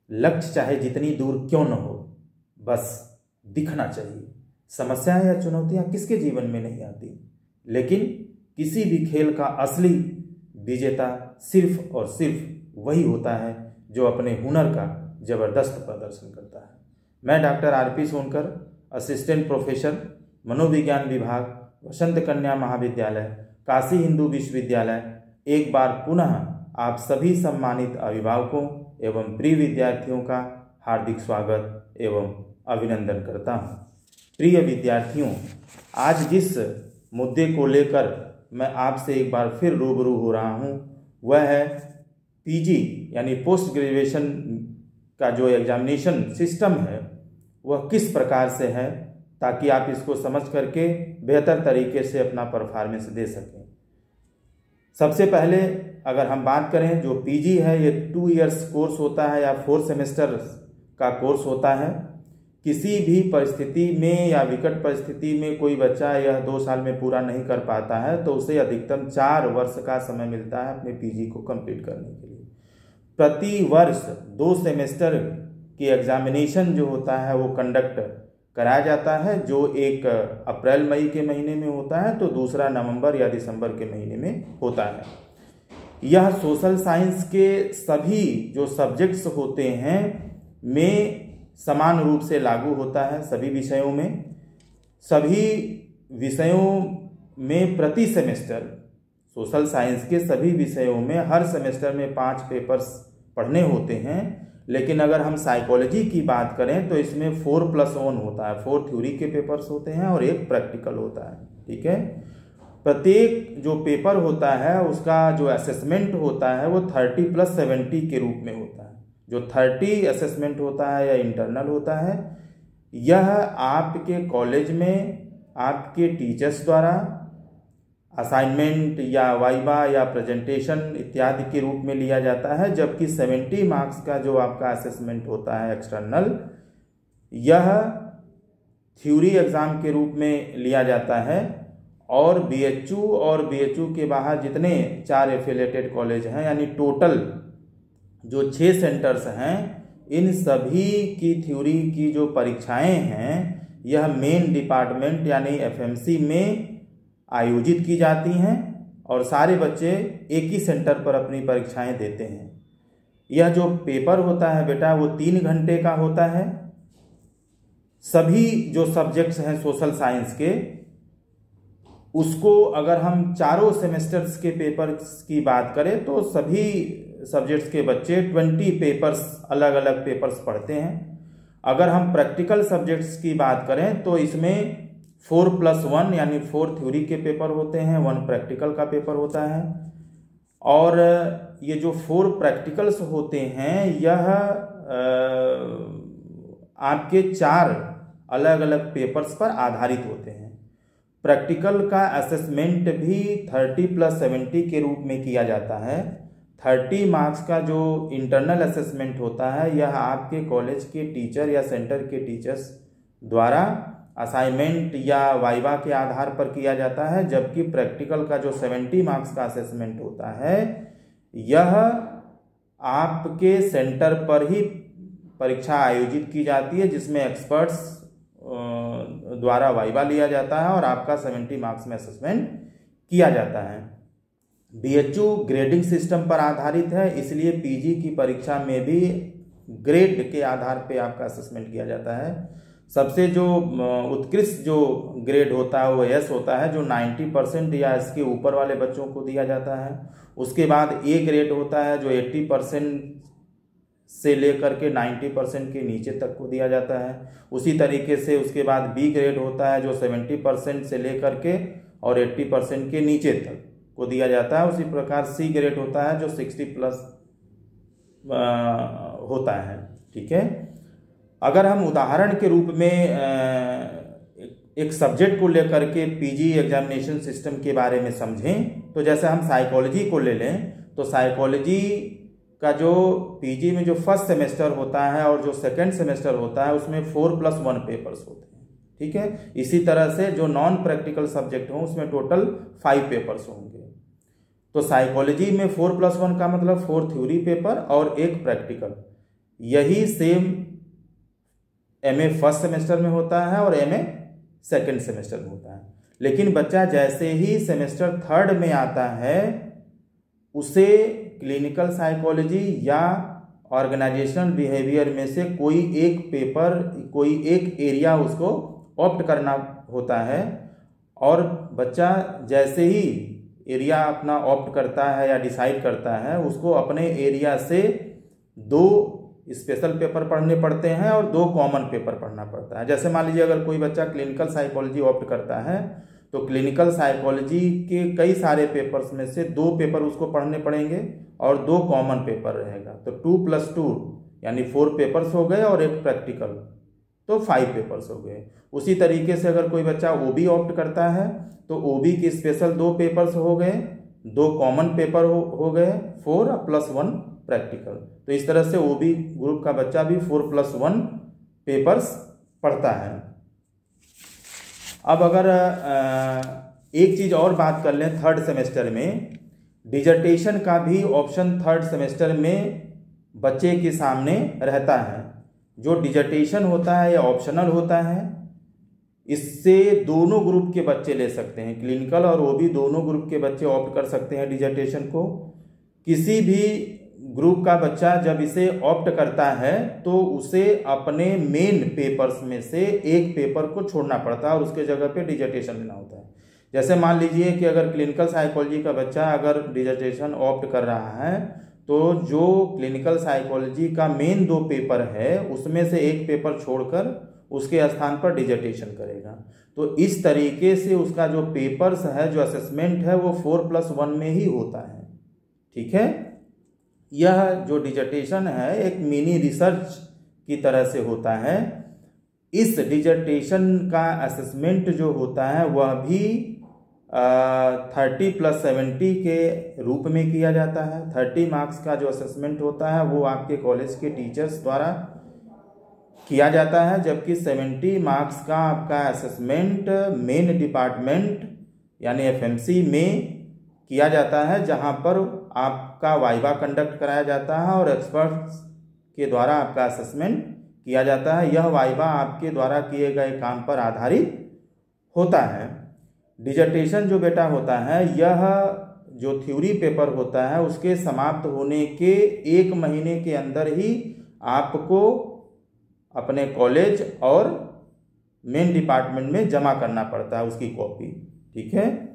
लक्ष्य चाहे जितनी दूर क्यों न हो, बस दिखना चाहिए। समस्याएं या चुनौतियां किसके जीवन में नहीं आती, लेकिन किसी भी खेल का असली विजेता सिर्फ और सिर्फ वही होता है जो अपने हुनर का जबरदस्त प्रदर्शन करता है। मैं doctor RP. Sonkar, assistant professor, मनोविज्ञान विभाग, वसंत कन्या महाविद्यालय, काशी हिंदू विश्वविद्यालय, एक बार पुनः आप सभी सम्मानित अभिभावकों एवं प्रिय विद्यार्थियों का हार्दिक स्वागत एवं अभिनंदन करता हूँ। प्रिय विद्यार्थियों, आज जिस मुद्दे को लेकर मैं आपसे एक बार फिर रूबरू हो रहा हूँ वह है पीजी यानी पोस्ट ग्रेजुएशन का जो एग्जामिनेशन सिस्टम है वह किस प्रकार से है, ताकि आप इसको समझ करके बेहतर तरीके से अपना परफॉर्मेंस दे सकें। सबसे पहले अगर हम बात करें, जो पीजी है ये 2 इयर्स कोर्स होता है या 4 सेमेस्टर का कोर्स होता है। किसी भी परिस्थिति में या विकट परिस्थिति में कोई बच्चा यह 2 साल में पूरा नहीं कर पाता है तो उसे अधिकतम 4 वर्ष का समय मिलता है अपने पीजी को कंप्लीट करने के लिए। प्रति वर्ष 2 सेमेस्टर की एग्जामिनेशन जो होता है वो कंडक्ट कराया जाता है, जो एक अप्रैल मई के महीने में होता है तो दूसरा नवंबर या दिसंबर के महीने में होता है। यह सोशल साइंस के सभी जो सब्जेक्ट्स होते हैं में समान रूप से लागू होता है। सभी विषयों में प्रति सेमेस्टर सोशल साइंस के सभी विषयों में हर सेमेस्टर में 5 पेपर्स पढ़ने होते हैं। लेकिन अगर हम साइकोलॉजी की बात करें तो इसमें 4+1 होता है। 4 थ्योरी के पेपर्स होते हैं और 1 प्रैक्टिकल होता है। ठीक है, प्रत्येक जो पेपर होता है उसका जो असेसमेंट होता है वो 30+70 के रूप में होता है। जो 30 असेसमेंट होता है या इंटरनल होता है, यह आपके कॉलेज में आपके टीचर्स द्वारा असाइनमेंट या वाइवा या प्रेजेंटेशन इत्यादि के रूप में लिया जाता है। जबकि 70 मार्क्स का जो आपका असेसमेंट होता है एक्सटर्नल, यह थ्योरी एग्जाम के रूप में लिया जाता है। और बीएचयू के बाहर जितने 4 एफिलिएटेड कॉलेज हैं यानी टोटल जो 6 सेंटर्स हैं, इन सभी की थ्योरी की जो परीक्षाएं हैं यह मेन डिपार्टमेंट यानी एफएमसी में आयोजित की जाती हैं और सारे बच्चे एक ही सेंटर पर अपनी परीक्षाएं देते हैं। यह जो पेपर होता है बेटा वो 3 घंटे का होता है। सभी जो सब्जेक्ट्स हैं सोशल साइंस के, उसको अगर हम चारों सेमेस्टर्स के पेपर्स की बात करें तो सभी सब्जेक्ट्स के बच्चे 20 पेपर्स अलग अलग पेपर्स पढ़ते हैं। अगर हम प्रैक्टिकल सब्जेक्ट्स की बात करें तो इसमें 4+1 यानी 4 थ्योरी के पेपर होते हैं, 1 प्रैक्टिकल का पेपर होता है। और ये जो 4 प्रैक्टिकल्स होते हैं यह आपके 4 अलग अलग पेपर्स पर आधारित होते हैं। प्रैक्टिकल का असेसमेंट भी 30+70 के रूप में किया जाता है। 30 मार्क्स का जो इंटरनल असेसमेंट होता है यह आपके कॉलेज के टीचर या सेंटर के टीचर्स द्वारा असाइनमेंट या वाइवा के आधार पर किया जाता है। जबकि प्रैक्टिकल का जो 70 मार्क्स का असेसमेंट होता है यह आपके सेंटर पर ही परीक्षा आयोजित की जाती है, जिसमें एक्सपर्ट्स द्वारा वाइवा लिया जाता है और आपका 70 मार्क्स में असेसमेंट किया जाता है। बीएचयू ग्रेडिंग सिस्टम पर आधारित है, इसलिए पीजी की परीक्षा में भी ग्रेड के आधार पे आपका असेसमेंट किया जाता है। सबसे जो उत्कृष्ट जो ग्रेड होता है वो एस होता है, जो 90% या इसके ऊपर वाले बच्चों को दिया जाता है। उसके बाद ए ग्रेड होता है जो 80% से लेकर के 90% के नीचे तक को दिया जाता है। उसी तरीके से उसके बाद बी ग्रेड होता है जो 70% से लेकर के और 80% के नीचे तक को दिया जाता है। उसी प्रकार सी ग्रेड होता है जो 60+ होता है। ठीक है, अगर हम उदाहरण के रूप में एक सब्जेक्ट को लेकर के पीजी एग्जामिनेशन सिस्टम के बारे में समझें तो जैसे हम साइकोलॉजी को ले लें तो साइकोलॉजी का जो पीजी में जो फर्स्ट सेमेस्टर होता है और जो सेकंड सेमेस्टर होता है उसमें 4+1 पेपर्स होते हैं। ठीक है, इसी तरह से जो नॉन प्रैक्टिकल सब्जेक्ट हो उसमें टोटल 5 पेपर्स होंगे। तो साइकोलॉजी में 4+1 का मतलब 4 थ्योरी पेपर और 1 प्रैक्टिकल। यही सेम MA फर्स्ट सेमेस्टर में होता है और MA सेकेंड सेमेस्टर में होता है। लेकिन बच्चा जैसे ही सेमेस्टर थर्ड में आता है उसे क्लिनिकल साइकोलॉजी या ऑर्गेनाइजेशनल बिहेवियर में से कोई एक पेपर, कोई एक एरिया उसको ऑप्ट करना होता है। और बच्चा जैसे ही एरिया अपना ऑप्ट करता है या डिसाइड करता है, उसको अपने एरिया से 2 स्पेशल पेपर पढ़ने पड़ते हैं और 2 कॉमन पेपर पढ़ना पड़ता है। जैसे मान लीजिए अगर कोई बच्चा क्लिनिकल साइकोलॉजी ऑप्ट करता है तो क्लिनिकल साइकोलॉजी के कई सारे पेपर्स में से 2 पेपर उसको पढ़ने पड़ेंगे और 2 कॉमन पेपर रहेगा। तो 2+2 यानी 4 पेपर्स हो गए और 1 प्रैक्टिकल, तो 5 पेपर्स हो गए। उसी तरीके से अगर कोई बच्चा OB ऑप्ट करता है तो OB के स्पेशल 2 पेपर्स हो गए, 2 कॉमन पेपर हो गए, 4 + 1 प्रैक्टिकल। तो इस तरह से OB ग्रुप का बच्चा भी 4+1 पेपर्स पढ़ता है। अब अगर एक चीज़ और बात कर लें, थर्ड सेमेस्टर में डिजर्टेशन का भी ऑप्शन थर्ड सेमेस्टर में बच्चे के सामने रहता है। जो डिजर्टेशन होता है या ऑप्शनल होता है, इससे दोनों ग्रुप के बच्चे ले सकते हैं। क्लिनिकल और OB दोनों ग्रुप के बच्चे ऑप्ट कर सकते हैं डिजर्टेशन को। किसी भी ग्रुप का बच्चा जब इसे ऑप्ट करता है तो उसे अपने मेन पेपर्स में से एक पेपर को छोड़ना पड़ता है और उसके जगह पे डिजर्टेशन लेना होता है। जैसे मान लीजिए कि अगर क्लिनिकल साइकोलॉजी का बच्चा अगर डिजर्टेशन ऑप्ट कर रहा है तो जो क्लिनिकल साइकोलॉजी का मेन 2 पेपर है उसमें से एक पेपर छोड़कर उसके स्थान पर डिजर्टेशन करेगा। तो इस तरीके से उसका जो पेपर्स है, जो असेसमेंट है, वो 4+1 में ही होता है। ठीक है, यह जो डिजर्टेशन है एक मिनी रिसर्च की तरह से होता है। इस डिजर्टेशन का असेसमेंट जो होता है वह भी 30+70 के रूप में किया जाता है। 30 मार्क्स का जो असेसमेंट होता है वो आपके कॉलेज के टीचर्स द्वारा किया जाता है, जबकि 70 मार्क्स का आपका असेसमेंट मेन डिपार्टमेंट यानी FMC में किया जाता है, जहां पर आपका वाइवा कंडक्ट कराया जाता है और एक्सपर्ट्स के द्वारा आपका असेसमेंट किया जाता है। यह वाइवा आपके द्वारा किए गए काम पर आधारित होता है। डिजर्टेशन जो बेटा होता है, यह जो थ्योरी पेपर होता है उसके समाप्त होने के 1 महीने के अंदर ही आपको अपने कॉलेज और मेन डिपार्टमेंट में जमा करना पड़ता है उसकी कॉपी। ठीक है,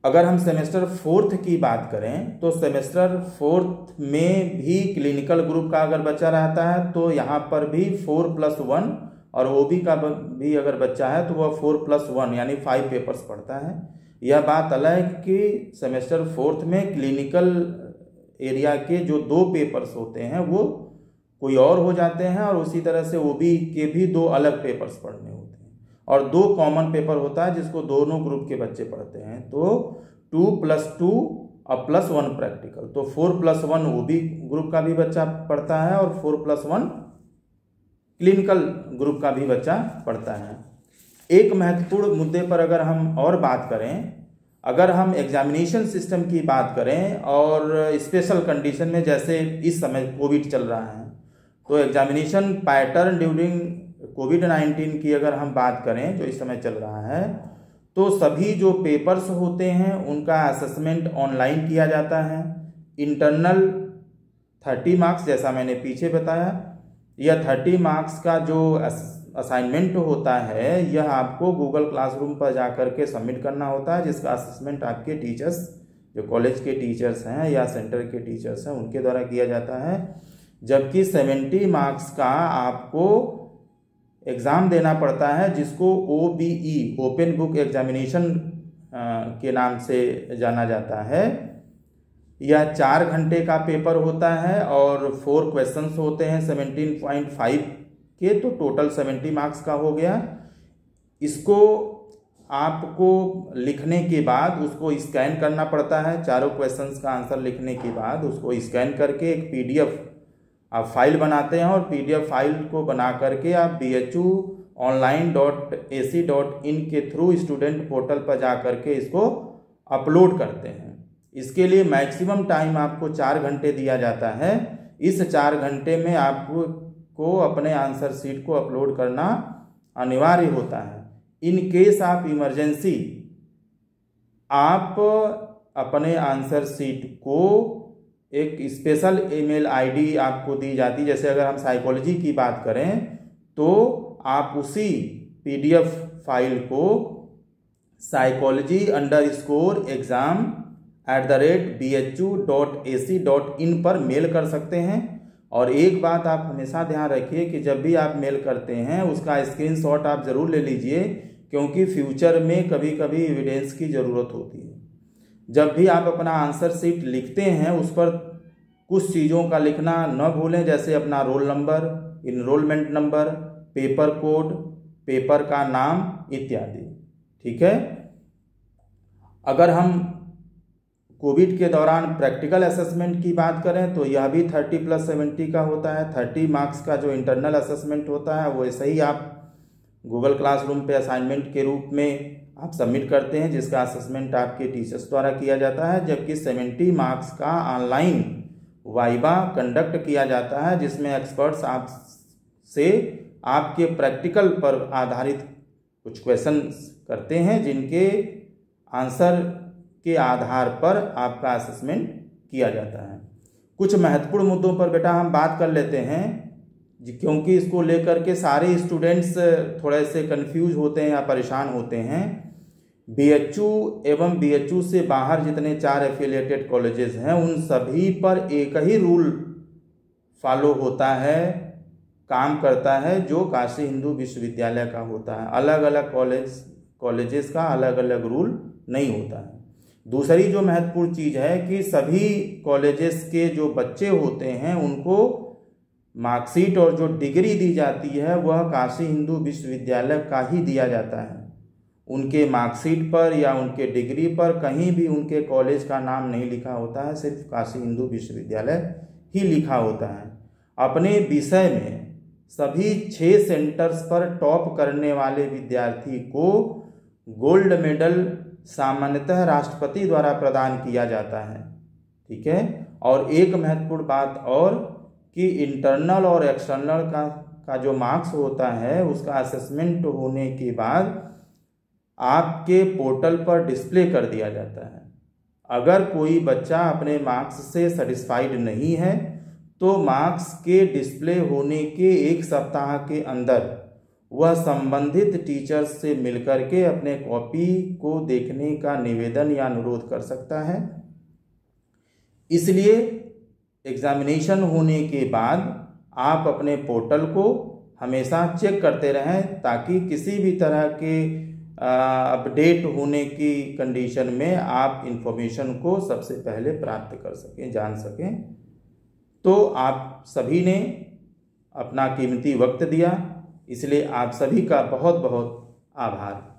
अगर हम सेमेस्टर 4th की बात करें तो सेमेस्टर 4th में भी क्लिनिकल ग्रुप का अगर बच्चा रहता है तो यहाँ पर भी 4+1 और OB का भी अगर बच्चा है तो वह 4+1 यानी 5 पेपर्स पढ़ता है। यह बात अलग है कि सेमेस्टर 4th में क्लिनिकल एरिया के जो 2 पेपर्स होते हैं वो कोई और हो जाते हैं और उसी तरह से OB के भी 2 अलग पेपर्स पढ़ने होते हैं और 2 कॉमन पेपर होता है जिसको दोनों ग्रुप के बच्चे पढ़ते हैं। तो 2+2 और +1 प्रैक्टिकल, तो 4+1 OB ग्रुप का भी बच्चा पढ़ता है और 4+1 क्लिनिकल ग्रुप का भी बच्चा पढ़ता है। एक महत्वपूर्ण मुद्दे पर अगर हम और बात करें, अगर हम एग्जामिनेशन सिस्टम की बात करें और स्पेशल कंडीशन में जैसे इस समय कोविड चल रहा है, तो एग्जामिनेशन पैटर्न ड्यूरिंग कोविड-19 की अगर हम बात करें जो इस समय चल रहा है, तो सभी जो पेपर्स होते हैं उनका असेसमेंट ऑनलाइन किया जाता है। इंटरनल 30 मार्क्स जैसा मैंने पीछे बताया, यह 30 मार्क्स का जो असाइनमेंट होता है यह आपको गूगल क्लासरूम पर जाकर के सबमिट करना होता है, जिसका असेसमेंट आपके टीचर्स, जो कॉलेज के टीचर्स हैं या सेंटर के टीचर्स हैं, उनके द्वारा किया जाता है। जबकि 70 मार्क्स का आपको एग्ज़ाम देना पड़ता है जिसको OBE ओपन बुक एग्जामिनेशन के नाम से जाना जाता है। यह 4 घंटे का पेपर होता है और 4 क्वेश्चंस होते हैं 17.5 के, तो टोटल 70 मार्क्स का हो गया। इसको आपको लिखने के बाद उसको स्कैन करना पड़ता है। चारों क्वेश्चंस का आंसर लिखने के बाद उसको स्कैन करके एक PDF आप फाइल बनाते हैं और PDF फाइल को बना करके आप bhuonline.ac.in के थ्रू स्टूडेंट पोर्टल पर जा करके इसको अपलोड करते हैं। इसके लिए मैक्सिमम टाइम आपको 4 घंटे दिया जाता है। इस 4 घंटे में आपको अपने आंसर शीट को अपलोड करना अनिवार्य होता है। इन केस ऑफ इमरजेंसी आप अपने आंसर शीट को एक स्पेशल ईमेल आईडी आपको दी जाती है। जैसे अगर हम साइकोलॉजी की बात करें तो आप उसी PDF फाइल को psychology_exam@bhu.ac.in पर मेल कर सकते हैं। और एक बात आप हमेशा ध्यान रखिए कि जब भी आप मेल करते हैं उसका स्क्रीनशॉट आप ज़रूर ले लीजिए, क्योंकि फ्यूचर में कभी कभी एविडेंस की ज़रूरत होती है। जब भी आप अपना आंसर शीट लिखते हैं उस पर कुछ चीज़ों का लिखना न भूलें, जैसे अपना roll number, enrolment number, paper code, paper का नाम इत्यादि। ठीक है। अगर हम कोविड के दौरान प्रैक्टिकल असेसमेंट की बात करें तो यह भी 30+70 का होता है। 30 मार्क्स का जो इंटरनल असेसमेंट होता है वो ऐसे ही आप गूगल क्लासरूम पे असाइनमेंट के रूप में आप सबमिट करते हैं, जिसका असेसमेंट आपके टीचर्स द्वारा किया जाता है। जबकि 70 मार्क्स का ऑनलाइन वाइवा कंडक्ट किया जाता है, जिसमें एक्सपर्ट्स आपसे आपके प्रैक्टिकल पर आधारित कुछ क्वेश्चन करते हैं, जिनके आंसर के आधार पर आपका असेसमेंट किया जाता है। कुछ महत्वपूर्ण मुद्दों पर बेटा हम बात कर लेते हैं, क्योंकि इसको लेकर के सारे स्टूडेंट्स थोड़े से कंफ्यूज होते हैं या परेशान होते हैं। BHU एवं BHU से बाहर जितने 4 एफिलिएटेड कॉलेजेस हैं उन सभी पर एक ही रूल फॉलो होता है, काम करता है, जो काशी हिंदू विश्वविद्यालय का होता है। अलग अलग कॉलेजेस का अलग अलग रूल नहीं होता है। दूसरी जो महत्वपूर्ण चीज़ है कि सभी कॉलेजेस के जो बच्चे होते हैं उनको मार्कशीट और जो डिग्री दी जाती है वह काशी हिंदू विश्वविद्यालय का ही दिया जाता है। उनके मार्कशीट पर या उनके डिग्री पर कहीं भी उनके कॉलेज का नाम नहीं लिखा होता है, सिर्फ काशी हिंदू विश्वविद्यालय ही लिखा होता है। अपने विषय में सभी 6 सेंटर्स पर टॉप करने वाले विद्यार्थी को गोल्ड मेडल सामान्यतः राष्ट्रपति द्वारा प्रदान किया जाता है। ठीक है। और एक महत्वपूर्ण बात और कि इंटरनल और एक्सटर्नल का जो मार्क्स होता है उसका असेसमेंट होने के बाद आपके पोर्टल पर डिस्प्ले कर दिया जाता है। अगर कोई बच्चा अपने मार्क्स से सेटिस्फाइड नहीं है तो मार्क्स के डिस्प्ले होने के 1 सप्ताह के अंदर वह संबंधित टीचर्स से मिलकर के अपने कॉपी को देखने का निवेदन या अनुरोध कर सकता है। इसलिए एग्जामिनेशन होने के बाद आप अपने पोर्टल को हमेशा चेक करते रहें, ताकि किसी भी तरह के अपडेट होने की कंडीशन में आप इंफॉर्मेशन को सबसे पहले प्राप्त कर सकें, जान सकें। तो आप सभी ने अपना कीमती वक्त दिया, इसलिए आप सभी का बहुत बहुत आभार।